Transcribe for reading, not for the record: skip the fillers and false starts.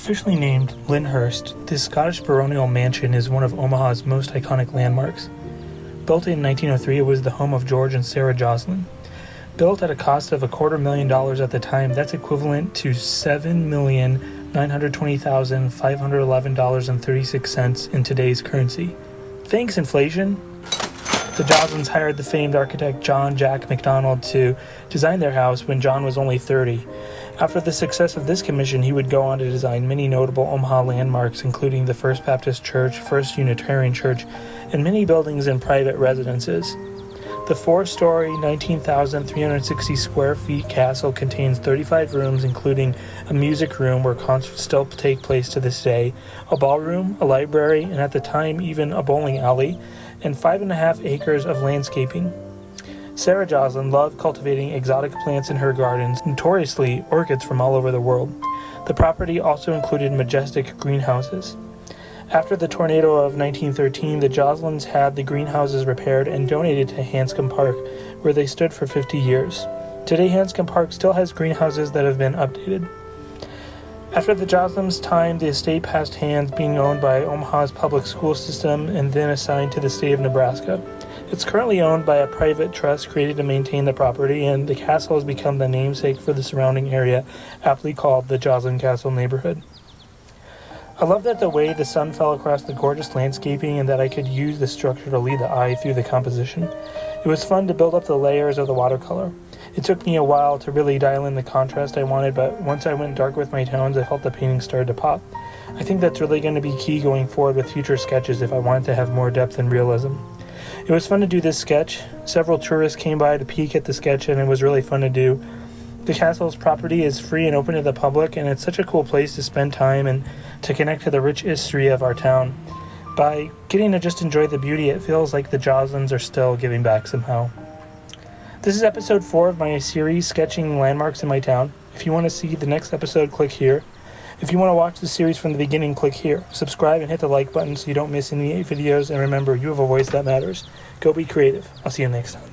Officially named Lyndhurst, this Scottish baronial mansion is one of Omaha's most iconic landmarks. Built in 1903, it was the home of George and Sarah Joslyn. Built at a cost of $250,000 at the time, that's equivalent to $7,920,511.36 in today's currency. Thanks, inflation! The Joslyns hired the famed architect John Jack MacDonald to design their house when John was only 30. After the success of this commission, he would go on to design many notable Omaha landmarks, including the First Baptist Church, First Unitarian Church, and many buildings and private residences. The 4-story, 19,360 square feet castle contains 35 rooms, including a music room where concerts still take place to this day, a ballroom, a library, and at the time even a bowling alley, and 5.5 acres of landscaping. Sarah Joslyn loved cultivating exotic plants in her gardens, notoriously orchids from all over the world. The property also included majestic greenhouses. After the tornado of 1913, the Joslyns had the greenhouses repaired and donated to Hanscom Park, where they stood for 50 years. Today, Hanscom Park still has greenhouses that have been updated. After the Joslyns' time, the estate passed hands, being owned by Omaha's public school system and then assigned to the state of Nebraska. It's currently owned by a private trust created to maintain the property, and the castle has become the namesake for the surrounding area, aptly called the Joslyn Castle neighborhood. I love that the way the sun fell across the gorgeous landscaping and that I could use the structure to lead the eye through the composition. It was fun to build up the layers of the watercolor. It took me a while to really dial in the contrast I wanted, but once I went dark with my tones, I felt the painting started to pop. I think that's really going to be key going forward with future sketches if I wanted to have more depth and realism. It was fun to do this sketch. Several tourists came by to peek at the sketch, and it was really fun to do. The castle's property is free and open to the public, and it's such a cool place to spend time and to connect to the rich history of our town. By getting to just enjoy the beauty, it feels like the Joslyns are still giving back somehow. This is episode 4 of my series, Sketching Landmarks in My Town. If you want to see the next episode, click here. If you want to watch the series from the beginning, click here. Subscribe and hit the like button so you don't miss any videos. And remember, you have a voice that matters. Go be creative. I'll see you next time.